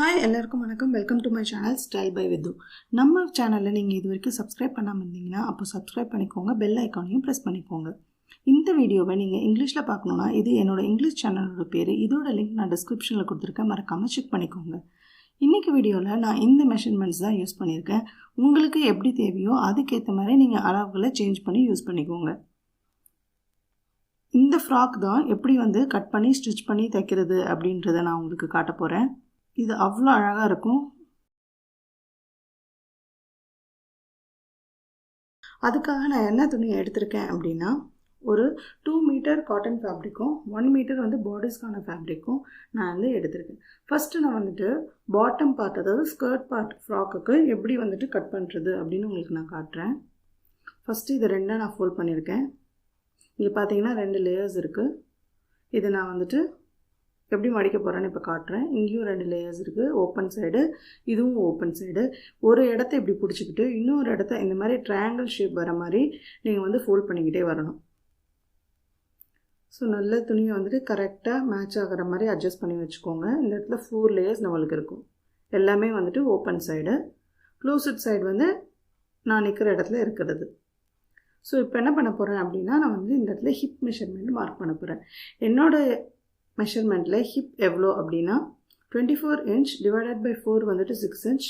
Hi எல்லாருக்கும் வணக்கம். Welcome to my channel style by Vidhu. நம்ம சேனலில் நீங்கள் இது வரைக்கும் சப்ஸ்கிரைப் பண்ணாமல் இருந்தீங்கன்னா அப்போ சப்ஸ்கிரைப் பண்ணிக்கோங்க, பெல் ஐக்கானையும் ப்ரெஸ் பண்ணிக்கோங்க. இந்த வீடியோவை நீங்கள் இங்கிலீஷில் பார்க்கணுன்னா இது என்னோட இங்கிலீஷ் சேனலோட பேர். இதோட லிங்க் நான் டிஸ்கிரிப்ஷனில் கொடுத்துருக்கேன், மறக்காமல் செக் பண்ணிக்கோங்க. இன்றைக்கி வீடியோவில் நான் இந்த மெஷர்மெண்ட்ஸ் தான் யூஸ் பண்ணியிருக்கேன். உங்களுக்கு எப்படி தேவையோ அதுக்கேற்ற மாதிரி நீங்கள் அளவுகளை சேஞ்ச் பண்ணி யூஸ் பண்ணிக்கோங்க. இந்த ஃப்ராக் தான் எப்படி கட் பண்ணி ஸ்டிச் பண்ணி தைக்கிறது அப்படின்றத நான் உங்களுக்கு காட்ட போகிறேன். இது அவ்வளோ அழகாக இருக்கும். அதுக்காக நான் என்ன துணியை எடுத்திருக்கேன் அப்படின்னா, ஒரு 2 மீட்டர் காட்டன் ஃபேப்ரிக்கும் 1 மீட்டர் பாடிஸ்க்கான ஃபேப்ரிக்கும் நான் எடுத்திருக்கேன். ஃபஸ்ட்டு நான் பாட்டம் பார்ட், அதாவது ஸ்கர்ட் பார்ட் ஃப்ராக்குக்கு எப்படி கட் பண்ணுறது அப்படின்னு உங்களுக்கு நான் காட்டுறேன். ஃபஸ்ட்டு இது ரெண்டாக நான் ஃபோல்ட் பண்ணியிருக்கேன். இங்கே பார்த்தீங்கன்னா 2 லேயர்ஸ் இருக்குது. இது நான் எப்படி மடிக்க போகிறேன்னு இப்போ காட்டுறேன். இங்கேயும் 2 லேயர்ஸ் இருக்குது. ஓப்பன் சைடு, இதுவும் ஓப்பன் சைடு. ஒரு இடத்த இப்படி பிடிச்சிக்கிட்டு இன்னொரு இடத்த இந்த மாதிரி ட்ரையாங்கிள் ஷேப் வர மாதிரி நீங்கள் ஃபோல்ட் பண்ணிக்கிட்டே வரணும். ஸோ நல்ல துணியை கரெக்டாக மேட்ச் ஆகிற மாதிரி அட்ஜஸ்ட் பண்ணி வச்சுக்கோங்க. இந்த இடத்துல 4 லேயர்ஸ் நம்மளுக்கு இருக்கும். எல்லாமே ஓப்பன் சைடு. க்ளோஸ்ட் சைடு நான் நிற்கிற இடத்துல இருக்கிறது. ஸோ இப்போ என்ன பண்ண போகிறேன் அப்படின்னா, நான் இந்த இடத்துல ஹிப் மெஷர்மெண்ட் மார்க் பண்ண போகிறேன். என்னோடய மெஷர்மெண்ட்டில் ஹிப் எவ்வளோ அப்படின்னா 24 inch divided by 4 6 inch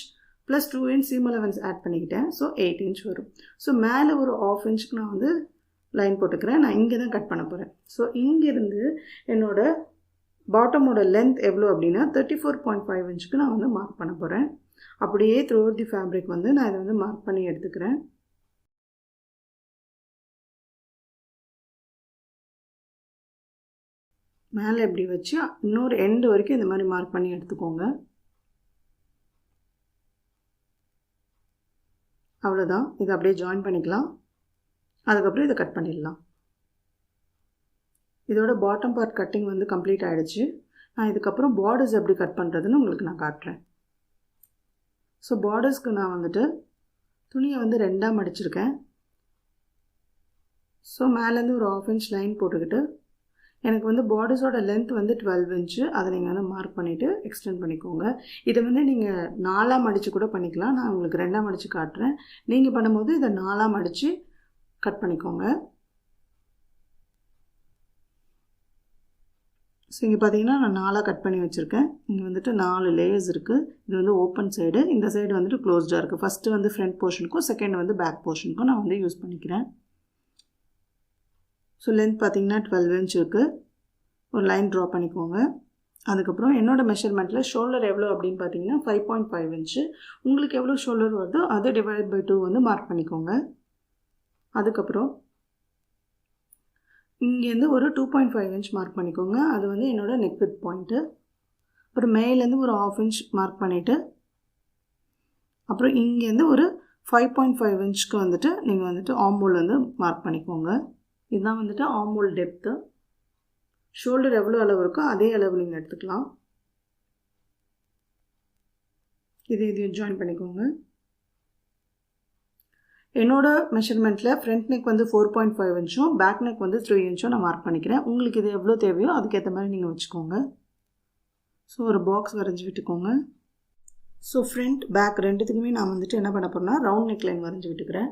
plus 2 inch seam allowance add பண்ணிக்கிட்டேன். ஸோ 8 இன்ச் வரும். ஸோ மேலே ஒரு 1/2 இன்ச்சுக்கு நான் லைன் போட்டுக்கிறேன். நான் இங்கே தான் கட் பண்ண போகிறேன். ஸோ இங்கேருந்து என்னோடய பாட்டமோட லென்த் எவ்வளோ அப்படின்னா 34.5 இன்ச்சுக்கு நான் மார்க் பண்ண போகிறேன். அப்படியே த்ரூ தி ஃபேப்ரிக் நான் இதை மார்க் பண்ணி எடுத்துக்கிறேன். மேலே இப்படி வச்சு இன்னொரு எண்டு வரைக்கும் இந்த மாதிரி மார்க் பண்ணி எடுத்துக்கோங்க. அவ்வளோதான். இதை அப்படியே ஜாயின் பண்ணிக்கலாம். அதுக்கப்புறம் இதை கட் பண்ணிடலாம். இதோட பாட்டம் பார்ட் கட்டிங் கம்ப்ளீட் ஆகிடுச்சு. நான் இதுக்கப்புறம் பார்டர்ஸ் எப்படி கட் பண்ணுறதுன்னு உங்களுக்கு நான் காட்டுறேன். ஸோ பார்டர்ஸ்க்கு நான் துணியை 2ஆக மடிச்சிருக்கேன். ஸோ மேலேருந்து ஒரு 1/2 இன்ச் லைன் போட்டுக்கிட்டு எனக்கு பார்டர்ஸோட லென்த் 12 இன்ச்சு. அதை நீங்கள் மார்க் பண்ணிவிட்டு எக்ஸ்டெண்ட் பண்ணிக்கோங்க. இதை நீங்கள் 4ஆக மடித்து கூட பண்ணிக்கலாம். நான் உங்களுக்கு 2ஆக மடித்து காட்டுறேன். நீங்கள் பண்ணும்போது இதை 4ஆக மடித்து கட் பண்ணிக்கோங்க. ஸோ இங்கே பார்த்தீங்கன்னா நான் 4ஆக கட் பண்ணி வச்சுருக்கேன். இங்கே 4 லேயர்ஸ் இருக்குது. இது ஓப்பன் சைடு, இந்த சைடு க்ளோஸ்டாக இருக்குது. ஃபஸ்ட்டு ஃப்ரண்ட் போர்ஷனுக்கும் செகண்ட் பேக் போர்ஷனுக்கும் நான் யூஸ் பண்ணிக்கிறேன். ஸோ லென்த் பார்த்தீங்கன்னா 12 இன்ச் இருக்குது. ஒரு லைன் ட்ரா பண்ணிக்கோங்க. அதுக்கப்புறம் என்னோடய மெஷர்மெண்ட்டில் ஷோல்டர் எவ்வளோ அப்படின்னு பார்த்தீங்கன்னா 5.5 இன்ச்சு. உங்களுக்கு எவ்வளோ ஷோல்டர் வருதோ அதை டிவைட் பை 2 மார்க் பண்ணிக்கோங்க. அதுக்கப்புறம் இங்கேருந்து ஒரு 2.5 இன்ச் மார்க் பண்ணிக்கோங்க. அது என்னோடய நெக் வித் பாயிண்ட்டு. அப்புறம் மேலேருந்து ஒரு 1/2 இன்ச் மார்க் பண்ணிவிட்டு அப்புறம் இங்கேருந்து ஒரு 5.5 இன்ச்சுக்கு நீங்கள் ஆர்ம்ஹோல் மார்க் பண்ணிக்கோங்க. இதுதான் ஆர்ம்ஹோல் டெப்த்து. ஷோல்டர் எவ்வளோ அளவு இருக்கோ அதே அளவு நீங்கள் எடுத்துக்கலாம். இதையும் ஜாயின் பண்ணிக்கோங்க. என்னோடய மெஷர்மெண்ட்டில் ஃப்ரண்ட் நெக் 4.5 இன்ச்சும் பேக் நெக் 3 இன்ச்சும் நான் மார்க் பண்ணிக்கிறேன். உங்களுக்கு இது எவ்வளோ தேவையோ அதுக்கேற்ற மாதிரி நீங்கள் வச்சுக்கோங்க. ஸோ ஒரு பாக்ஸ் வரைஞ்சி விட்டுக்கோங்க. ஸோ ஃப்ரண்ட் பேக் ரெண்டுத்துக்குமே நான் என்ன பண்ண போகிறேன்னா ரவுண்ட் நெக் லைன் வரைஞ்சி விட்டுக்கிறேன்.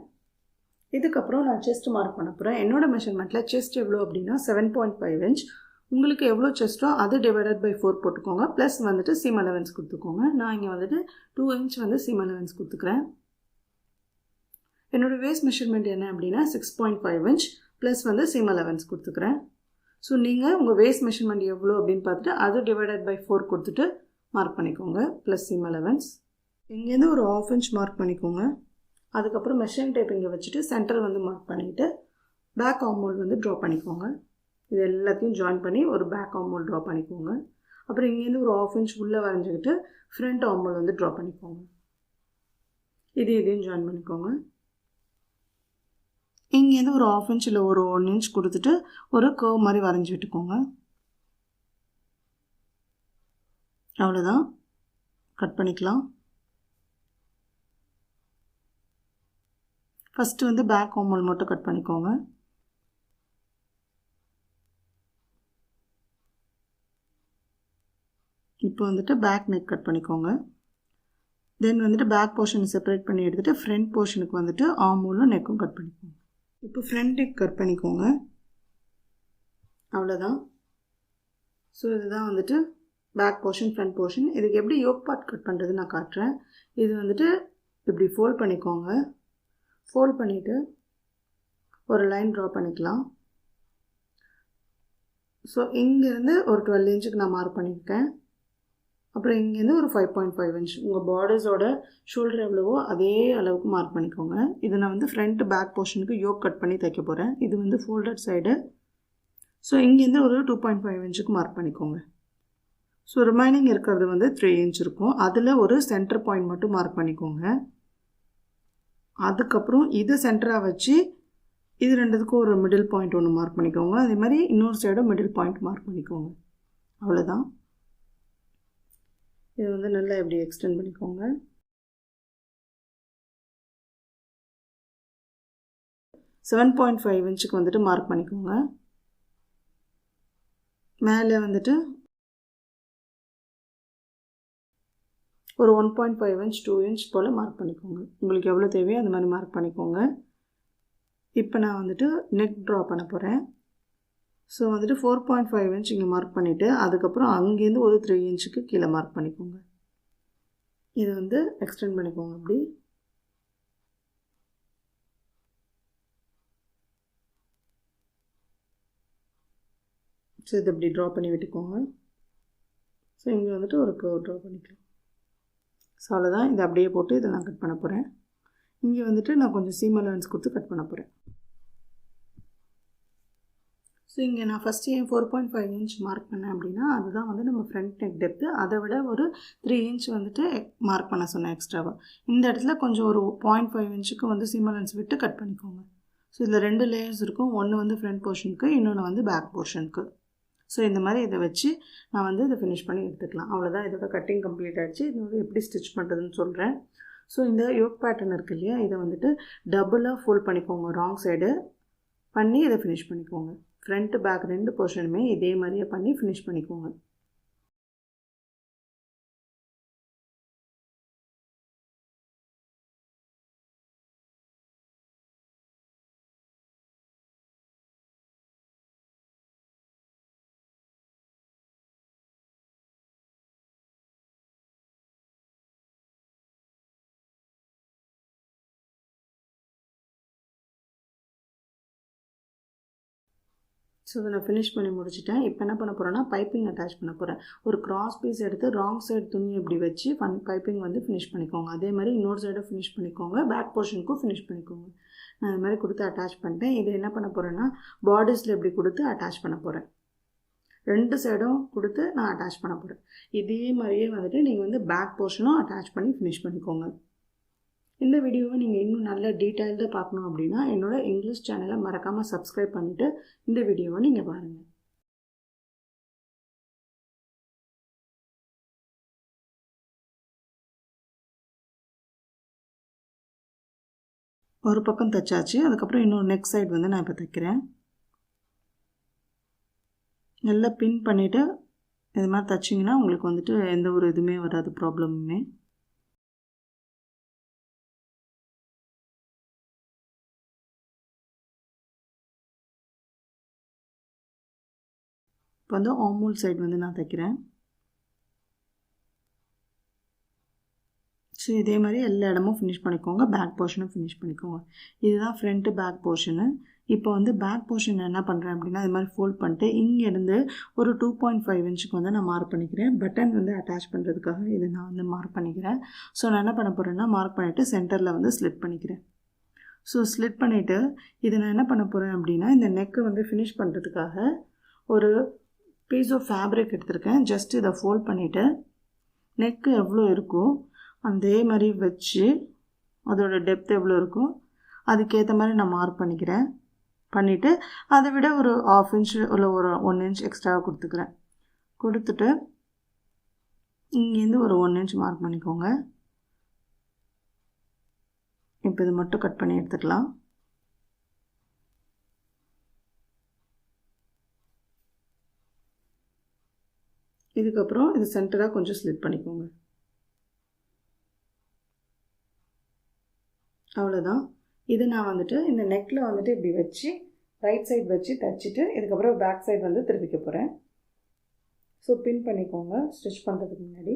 இதுக்கப்புறம் நான் செஸ்ட் மார்க் பண்ண போகிறேன். என்னோடய மெஷர்மெண்ட்டில் செஸ்ட் எவ்வளோ அப்படின்னா 7.5 இன்ச். உங்களுக்கு எவ்வளோ செஸ்ட்டோ அது டிவைடட் பை 4 போட்டுக்கோங்க. ப்ளஸ் சீம் அலவன்ஸ் கொடுத்துக்கோங்க. நான் இங்கே 2 இன்ச் சீம் அலவன்ஸ் கொடுத்துக்கிறேன். என்னோடய வேஸ்ட் மெஷர்மெண்ட் என்ன அப்படின்னா 6.5 இன்ச் ப்ளஸ் சீம் அலவன்ஸ் கொடுத்துக்கிறேன். ஸோ நீங்கள் உங்கள் வேஸ்ட் மெஷர்மெண்ட் எவ்வளோ அப்படின்னு பார்த்துட்டு அது டிவைடட் பை 4 கொடுத்துட்டு மார்க் பண்ணிக்கோங்க. ப்ளஸ் சீம் அலவன்ஸ் இங்கேருந்து ஒரு 1/2 இன்ச் மார்க் பண்ணிக்கோங்க. அதுக்கப்புறம் மெஷரிங் டேப் இங்கே வச்சுட்டு சென்டர் மார்க் பண்ணிவிட்டு பேக் ஆர்ம்ஹோல் ட்ரா பண்ணிக்கோங்க. இது எல்லாத்தையும் ஜாயின் பண்ணி ஒரு பேக் ஆர்ம்ஹோல் ட்ரா பண்ணிக்கோங்க. அப்புறம் இங்கேருந்து ஒரு 1/2 இன்ச் உள்ளே வரைஞ்சிக்கிட்டு ஃப்ரண்ட் ஆர்ம்ஹோல் ட்ரா பண்ணிக்கோங்க. இதையும் ஜாயின் பண்ணிக்கோங்க. இங்கேருந்து ஒரு 1/2 இன்ச் இல்லை ஒரு 1 இன்ச் கொடுத்துட்டு ஒரு கர்வ் மாதிரி வரைஞ்சி விட்டுக்கோங்க. அவ்வளோதான். கட் பண்ணிக்கலாம். ஃபஸ்ட்டு பேக் ஆர்ம்ஹோல் மட்டும் கட் பண்ணிக்கோங்க. இப்போ வந்துட்டு பேக் நெக் கட் பண்ணிக்கோங்க. தென் வந்துட்டு பேக் போர்ஷன் செப்பரேட் பண்ணி எடுத்துகிட்டு ஃப்ரண்ட் போர்ஷனுக்கு வந்துட்டு ஆர்மோலும் நெக்கும் கட் பண்ணிக்கோங்க. இப்போ ஃப்ரண்ட் நெக் கட் பண்ணிக்கோங்க. அவ்வளோதான். ஸோ இதுதான் வந்துட்டு பேக் போர்ஷன், ஃப்ரண்ட் போர்ஷன். இதுக்கு எப்படி யோக் பார்ட் கட் பண்ணுறது நான் காட்டுறேன். இது வந்துட்டு இப்படி ஃபோல்ட் பண்ணிக்கோங்க. ஃபோல்ட் பண்ணிவிட்டு ஒரு லைன் ட்ரா பண்ணிக்கலாம். ஸோ இங்கேருந்து ஒரு 12 இன்ச்சுக்கு நான் மார்க் பண்ணியிருக்கேன். அப்புறம் இங்கேருந்து ஒரு 5.5 இன்ச் உங்கள் பார்டர்ஸோட ஷோல்டர் எவ்வளவோ அதே அளவுக்கு மார்க் பண்ணிக்கோங்க. இது நான் வந்து ஃப்ரண்ட் பேக் போர்ஷனுக்கு யோக் கட் பண்ணி தைக்க போகிறேன். இது வந்து ஃபோல்டட் சைடு. ஸோ இங்கேருந்து ஒரு 2.5 இன்ச்சுக்கு மார்க் பண்ணிக்கோங்க. ஸோ ரிமைனிங் இருக்கிறது வந்து 3 இன்ச் இருக்கும். அதில் ஒரு சென்டர் பாயிண்ட் மட்டும் மார்க் பண்ணிக்கோங்க. அதுக்கப்புறம் இது சென்டராக வச்சு இது ரெண்டுத்துக்கும் ஒரு மிடில் பாயிண்ட் ஒன்று மார்க் பண்ணிக்கோங்க. அதே மாதிரி இன்னொரு சைடும் மிடில் பாயிண்ட் மார்க் பண்ணிக்கோங்க. அவ்வளோதான். இது வந்து நல்லா எப்படி எக்ஸ்டெண்ட் பண்ணிக்கோங்க. $7.5 இன்ச்சுக்கு வந்துட்டு மார்க் பண்ணிக்கோங்க. மேலே வந்துட்டு ஒரு 1.5 இன்ச் 2 இன்ச் போல் மார்க் பண்ணிக்கோங்க. உங்களுக்கு எவ்வளோ தேவையோ அந்த மாதிரி மார்க் பண்ணிக்கோங்க. இப்போ நான் வந்துட்டு நெக் ட்ரா பண்ண போகிறேன். ஸோ வந்துட்டு 4.5 இன்ச் இங்கே மார்க் பண்ணிவிட்டு அதுக்கப்புறம் அங்கேருந்து ஒரு 3 இன்ச்சுக்கு கீழே மார்க் பண்ணிக்கோங்க. இதை வந்து எக்ஸ்டெண்ட் பண்ணிக்கோங்க அப்படி. ஸோ இதை இப்படி ட்ரா பண்ணி விட்டுக்கோங்க. ஸோ இங்கே வந்துட்டு ஒரு கர்வ் ட்ரா பண்ணிக்கலாம். ஸோ அவ்வளோதான். இதை அப்படியே போட்டு இதை நான் கட் பண்ண போகிறேன். இங்கே வந்துட்டு நான் கொஞ்சம் சீம் அலவன்ஸ் கொடுத்து கட் பண்ண போகிறேன். ஸோ இங்கே நான் ஃபஸ்ட்டு ஏன் 4.5 இன்ச் மார்க் பண்ணேன் அப்படின்னா அதுதான் வந்து நம்ம ஃப்ரண்ட் நெக் டெப்த்து. அதை விட ஒரு 3 இன்ச் வந்துட்டு மார்க் பண்ண சொன்னேன் எக்ஸ்ட்ராவாக. இந்த இடத்துல கொஞ்சம் ஒரு 0.5 இன்ச்சுக்கு வந்து சீம் அலவன்ஸ் விட்டு கட் பண்ணிக்கோங்க. ஸோ இதில் 2 லேயர்ஸ் இருக்கும். ஒன்று வந்து ஃப்ரண்ட் போர்ஷனுக்கு, இன்னொன்று வந்து பேக் போர்ஷனுக்கு. ஸோ இந்த மாதிரி இதை வச்சு நான் வந்து இதை ஃபினிஷ் பண்ணி எடுத்துக்கலாம். அவ்வளோதான். இதோட கட்டிங் கம்ப்ளீட் ஆகிடுச்சு. இதோட எப்படி ஸ்டிச் பண்ணுறதுன்னு சொல்கிறேன். ஸோ இந்த யோக் பேட்டர்ன் இருக்குது இல்லையா, இதை வந்துட்டு டபுளாக ஃபோல்ட் பண்ணிக்கோங்க. ராங் சைடு பண்ணி இதை ஃபினிஷ் பண்ணிக்கோங்க. ஃப்ரண்ட் பேக் 2 போர்ஷனுமே இதே மாதிரியே பண்ணி ஃபினிஷ் பண்ணிக்கோங்க. ஸோ இதை நான் ஃபினிஷ் பண்ணி முடிச்சிட்டேன். இப்போ என்ன பண்ண போகிறேன்னா பைப்பிங் அட்டாச் பண்ண போகிறேன். ஒரு கிராஸ் பீஸ் எடுத்து ராங் சைடு துணி இப்படி வச்சு பைப்பிங் வந்து ஃபினிஷ் பண்ணிக்கோங்க. அதே மாதிரி இன்னொரு சைடும் ஃபினிஷ் பண்ணிக்கோங்க. பேக் போர்ஷனுக்கும் ஃபினிஷ் பண்ணிக்கோங்க. நான் இது மாதிரி கொடுத்து அட்டாச் பண்ணிட்டேன். இதை என்ன பண்ண போகிறேன்னா பார்டர்ஸில் இப்படி கொடுத்து அட்டாச் பண்ண போகிறேன். 2 சைடும் கொடுத்து நான் அட்டாச் பண்ண போகிறேன். இதே மாதிரியே வந்துட்டு நீங்கள் வந்து பேக் போர்ஷனும் அட்டாச் பண்ணி ஃபினிஷ் பண்ணிக்கோங்க. இந்த வீடியோவை நீங்கள் இன்னும் நல்ல டீட்டெயில்டாக பார்க்கணும் அப்படின்னா என்னோடய இங்கிலீஷ் சேனலை மறக்காமல் சப்ஸ்கிரைப் பண்ணிவிட்டு இந்த வீடியோவை நீங்கள் பாருங்கள். ஒரு பக்கம் தைச்சாச்சு. அதுக்கப்புறம் இன்னொரு நெக் சைடு வந்து நான் இப்போ தைக்கிறேன். நல்லா பின் பண்ணிவிட்டு இது மாதிரி தைச்சிங்கன்னா உங்களுக்கு வந்துட்டு எந்த ஒரு இதுவுமே வராது, ப்ராப்ளமுமே. இப்போ வந்து ஆர்மோல் சைடு வந்து நான் தைக்கிறேன். ஸோ இதே மாதிரி எல்லா இடமும் ஃபினிஷ் பண்ணிக்கோங்க. பேக் போர்ஷனும் ஃபினிஷ் பண்ணிக்கோங்க. இதுதான் ஃப்ரண்ட்டு பேக் போர்ஷனு. இப்போ வந்து பேக் போர்ஷன் என்ன பண்ணுறேன் அப்படின்னா இது மாதிரி ஃபோல்ட் பண்ணிட்டு இங்கேருந்து ஒரு 2.5 இன்ச்சுக்கு வந்து நான் மார்க் பண்ணிக்கிறேன். பட்டன் வந்து அட்டாச் பண்ணுறதுக்காக இதை நான் வந்து மார்க் பண்ணிக்கிறேன். ஸோ நான் என்ன பண்ண போகிறேன்னா மார்க் பண்ணிவிட்டு சென்டரில் வந்து ஸ்லிட் பண்ணிக்கிறேன். ஸோ ஸ்லிட் பண்ணிவிட்டு இதை நான் என்ன பண்ண போகிறேன் அப்படின்னா இந்த நெக்கை வந்து ஃபினிஷ் பண்ணுறதுக்காக ஒரு பீஸ் ஆஃப் ஃபேப்ரிக் எடுத்திருக்கேன். ஜஸ்ட் இதை ஃபோல்ட் பண்ணிவிட்டு நெக்கு எவ்வளோ இருக்கோ அதே மாதிரி வச்சு அதோட டெப்த் எவ்வளோ இருக்கும் அதுக்கேற்ற மாதிரி நான் மார்க் பண்ணிக்கிறேன். பண்ணிவிட்டு அதை விட ஒரு 1/2 இன்ச் இல்லை ஒரு 1 இன்ச் எக்ஸ்ட்ராவாக கொடுத்துக்கிறேன். கொடுத்துட்டு இங்கேருந்து ஒரு 1 இன்ச் மார்க் பண்ணிக்கோங்க. இப்போ இது மட்டும் கட் பண்ணி எடுத்துக்கலாம். இதுக்கப்புறம் இது சென்டராக கொஞ்சம் ஸ்லிட் பண்ணிக்கோங்க. அவ்வளோதான். இது நான் வந்துட்டு இந்த நெக்கில் வந்துட்டு இப்படி வச்சு ரைட் சைடு வச்சு தைச்சிட்டு இதுக்கப்புறம் பேக் சைடு வந்து திருப்பிக்க போகிறேன். ஸோ பின் பண்ணிக்கோங்க ஸ்டிச் பண்ணுறதுக்கு முன்னாடி.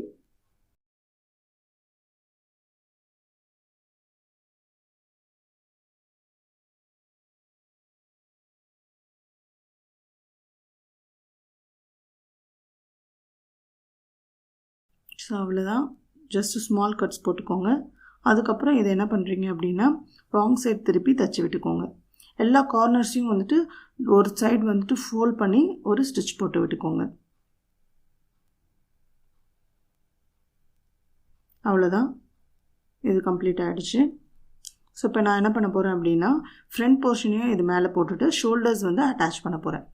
ஸோ அவ்வளோதான். ஜஸ்ட் ஸ்மால் கட்ஸ் போட்டுக்கோங்க. அதுக்கப்புறம் இதை என்ன பண்ணுறீங்க அப்படின்னா ராங் சைடு திருப்பி தைச்சி விட்டுக்கோங்க. எல்லா கார்னர்ஸையும் வந்துட்டு ஒரு சைடு வந்துட்டு ஃபோல்ட் பண்ணி ஒரு ஸ்டிச் போட்டு விட்டுக்கோங்க. அவ்வளோதான், இது கம்ப்ளீட் ஆகிடுச்சு. ஸோ இப்போ நான் என்ன பண்ண போகிறேன் அப்படின்னா ஃப்ரண்ட் போர்ஷனையும் இது மேலே போட்டுட்டு ஷோல்டர்ஸ் வந்து அட்டாச் பண்ண போகிறேன்.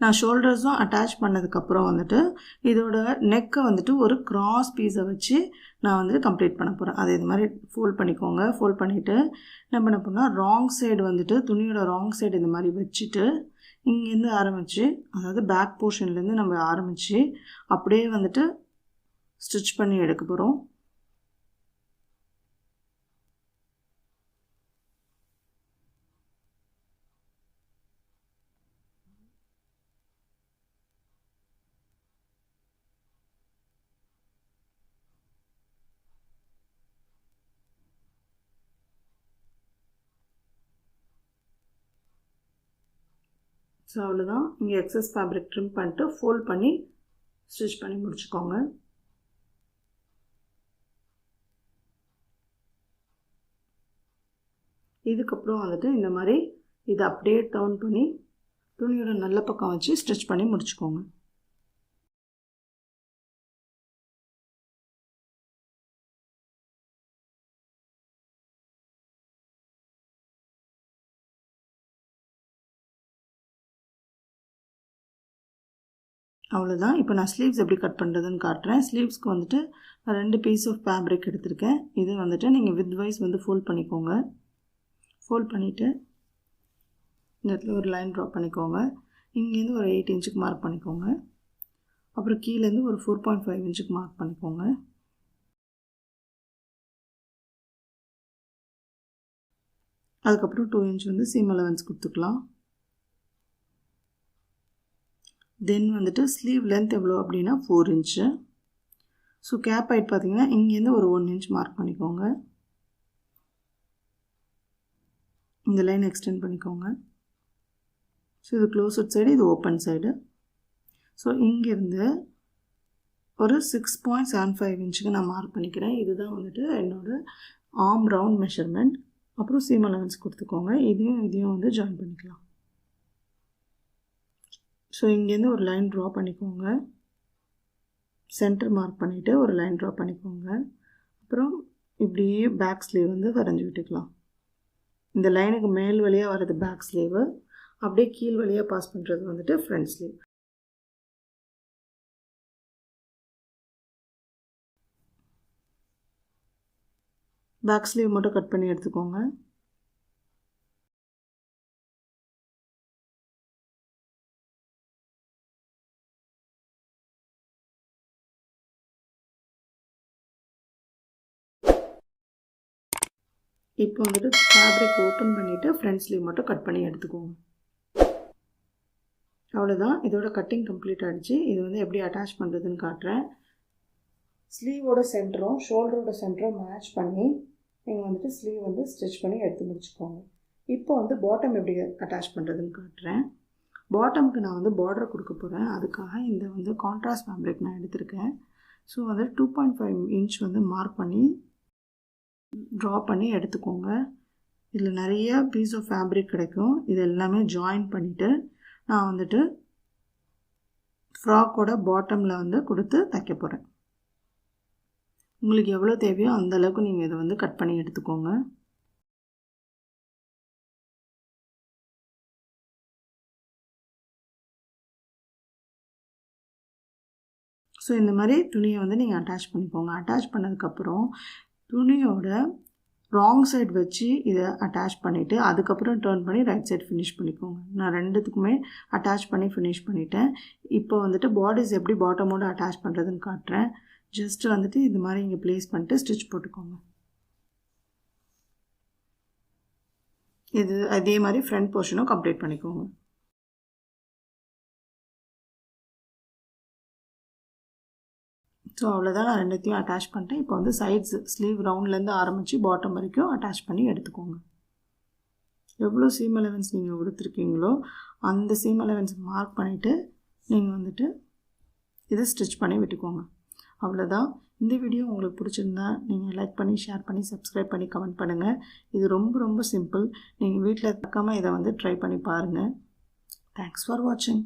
நான் ஷோல்டர்ஸும் அட்டாச் பண்ணதுக்கப்புறம் வந்துட்டு இதோட நெக்கை வந்துட்டு ஒரு கிராஸ் பீஸை வச்சு நான் வந்து கம்ப்ளீட் பண்ண போகிறேன். அது இது மாதிரி ஃபோல்ட் பண்ணிக்கோங்க. ஃபோல்ட் பண்ணிவிட்டு என்ன பண்ண போனால் ராங் சைடு வந்துட்டு துணியோட ராங் சைடு இந்த மாதிரி வச்சுட்டு இங்கேருந்து ஆரம்பித்து, அதாவது பேக் போர்ஷன்லேருந்து நம்ம ஆரம்பித்து அப்படியே வந்துட்டு ஸ்டிச் பண்ணி எடுக்க போகிறோம். ஸோ அவ்வளோதான். இங்கே எக்ஸஸ் ஃபேப்ரிக் ட்ரிம் பண்ணிட்டு ஃபோல்ட் பண்ணி ஸ்டிச் பண்ணி முடிச்சுக்கோங்க. இதுக்கப்புறம் வந்துட்டு இந்த மாதிரி இதை அப்படியே டர்ன் பண்ணி துணியோட நல்ல பக்கம் வச்சு ஸ்டிச் பண்ணி முடிச்சுக்கோங்க. அவ்வளோதான். இப்போ நான் ஸ்லீவ்ஸ் எப்படி கட் பண்ணுறதுன்னு காட்டுறேன். ஸ்லீவ்ஸ்க்கு வந்துட்டு நான் 2 பீஸ் ஆஃப் ஃபேப்ரிக் எடுத்திருக்கேன். இது வந்துட்டு நீங்கள் வித் வைஸ் வந்து ஃபோல்ட் பண்ணிக்கோங்க. ஃபோல்ட் பண்ணிவிட்டு இந்த இடத்துல ஒரு லைன் ட்ரா பண்ணிக்கோங்க. இங்கேருந்து ஒரு 8 இன்ச்சுக்கு மார்க் பண்ணிக்கோங்க. அப்புறம் கீழேருந்து ஒரு 4.5 இன்ச்சுக்கு மார்க் பண்ணிக்கோங்க. அதுக்கப்புறம் 2 இன்ச் வந்து சீம் அலவன்ஸ் கொடுத்துக்கலாம். தென் வந்துட்டு ஸ்லீவ் லென்த் எவ்வளோ அப்படின்னா 4 இன்ச்சு. ஸோ கேப் ஹைட் பார்த்தீங்கன்னா இங்கேருந்து ஒரு 1 இன்ச் மார்க் பண்ணிக்கோங்க. இந்த லைன் எக்ஸ்டெண்ட் பண்ணிக்கோங்க. ஸோ இது க்ளோஸ்ட் சைடு, இது ஓப்பன் சைடு. ஸோ இங்கேருந்து ஒரு 6.75 இன்ச்சுக்கு நான் மார்க் பண்ணிக்கிறேன். இதுதான் வந்துட்டு என்னோடய ஆர்ம் ரவுண்ட் மெஷர்மெண்ட். அப்புறம் சீம் அலவன்ஸ் கொடுத்துக்கோங்க. இதையும் வந்து ஜாயின் பண்ணிக்கலாம். ஸோ இங்கேருந்து ஒரு லைன் ட்ரா பண்ணிக்கோங்க. சென்டர் மார்க் பண்ணிவிட்டு ஒரு லைன் ட்ரா பண்ணிக்கோங்க. அப்புறம் இப்படியே பேக் ஸ்லீவ் வந்து வரைஞ்சி விட்டுக்கலாம். இந்த லைனுக்கு மேல் வழியாக வர்றது பேக் ஸ்லீவு, அப்படியே கீழ் வழியாக பாஸ் பண்ணுறது வந்துட்டு ஃப்ரண்ட் ஸ்லீவ். பேக் ஸ்லீவ் மட்டும் கட் பண்ணி எடுத்துக்கோங்க. இப்போ வந்துட்டு ஃபேப்ரிக் ஓப்பன் பண்ணிவிட்டு ஃப்ரண்ட் ஸ்லீவ் மட்டும் கட் பண்ணி எடுத்துக்கோங்க. அவ்வளோதான், இதோட கட்டிங் கம்ப்ளீட் ஆகிடுச்சு. இது வந்து எப்படி அட்டாச் பண்ணுறதுன்னு காட்டுறேன். ஸ்லீவோட சென்டரும் ஷோல்டரோட சென்டரும் மேட்ச் பண்ணி நீங்கள் வந்துட்டு ஸ்லீவ் வந்து ஸ்டிச் பண்ணி எடுத்து முடிச்சுக்கோங்க. இப்போ வந்து பாட்டம் எப்படி அட்டாச் பண்ணுறதுன்னு காட்டுறேன். பாட்டமுக்கு நான் வந்து பார்டர் கொடுக்க போகிறேன். அதுக்காக இந்த வந்து கான்ட்ராஸ்ட் ஃபேப்ரிக் நான் எடுத்திருக்கேன். ஸோ வந்து 2.5 இன்ச் வந்து மார்க் பண்ணி ட்ரா பண்ணி எடுத்துக்கோங்க. இதில் நிறைய பீஸ் ஆஃப் ஃபேப்ரிக் கிடைக்கும். இது எல்லாமே ஜாயின் பண்ணிவிட்டு நான் வந்துட்டு ஃப்ராக்கோட பாட்டமில் வந்து கொடுத்து தைக்க போகிறேன். உங்களுக்கு எவ்வளோ தேவையோ அந்தளவுக்கு நீங்கள் இதை வந்து கட் பண்ணி எடுத்துக்கோங்க. ஸோ இந்த மாதிரி துணியை வந்து நீங்கள் அட்டாச் பண்ணிக்கோங்க. அட்டாச் பண்ணதுக்கப்புறம் துணியோட ராங் சைடு வச்சு இதை அட்டாச் பண்ணிவிட்டு அதுக்கப்புறம் டர்ன் பண்ணி ரைட் சைடு ஃபினிஷ் பண்ணிக்கோங்க. நான் ரெண்டுத்துக்குமே அட்டாச் பண்ணி ஃபினிஷ் பண்ணிட்டேன். இப்போ வந்துட்டு பாடிஸ் எப்படி பாட்டமோடு அட்டாச் பண்ணுறதுன்னு காட்டுறேன். ஜஸ்ட்டு வந்துட்டு இது மாதிரி இங்கே ப்ளேஸ் பண்ணிட்டு ஸ்டிச் போட்டுக்கோங்க. இது அதே மாதிரி ஃப்ரண்ட் போர்ஷனும் கம்ப்ளீட் பண்ணிக்கோங்க. ஸோ அவ்வளோதான், நான் ரெண்டுத்தையும் அட்டாச் பண்ணிட்டேன். இப்போ வந்து சைட்ஸ் ஸ்லீவ் ரவுண்ட்லேருந்து ஆரம்பித்து பாட்டம் வரைக்கும் அட்டாச் பண்ணி எடுத்துக்கோங்க. எவ்வளோ சீம் அலவன்ஸ் நீங்கள் கொடுத்துருக்கீங்களோ அந்த சீம் அலவன்ஸ் மார்க் பண்ணிவிட்டு நீங்கள் வந்துட்டு இதை ஸ்டிச் பண்ணி விட்டுக்கோங்க. அவ்வளோதான். இந்த வீடியோ உங்களுக்கு பிடிச்சிருந்தா நீங்கள் லைக் பண்ணி, ஷேர் பண்ணி, சப்ஸ்கிரைப் பண்ணி, கமெண்ட் பண்ணுங்கள். இது ரொம்ப ரொம்ப சிம்பிள். நீங்கள் வீட்டில் தக்காமல் இதை வந்து ட்ரை பண்ணி பாருங்கள். தேங்க்ஸ் ஃபார் வாட்சிங்.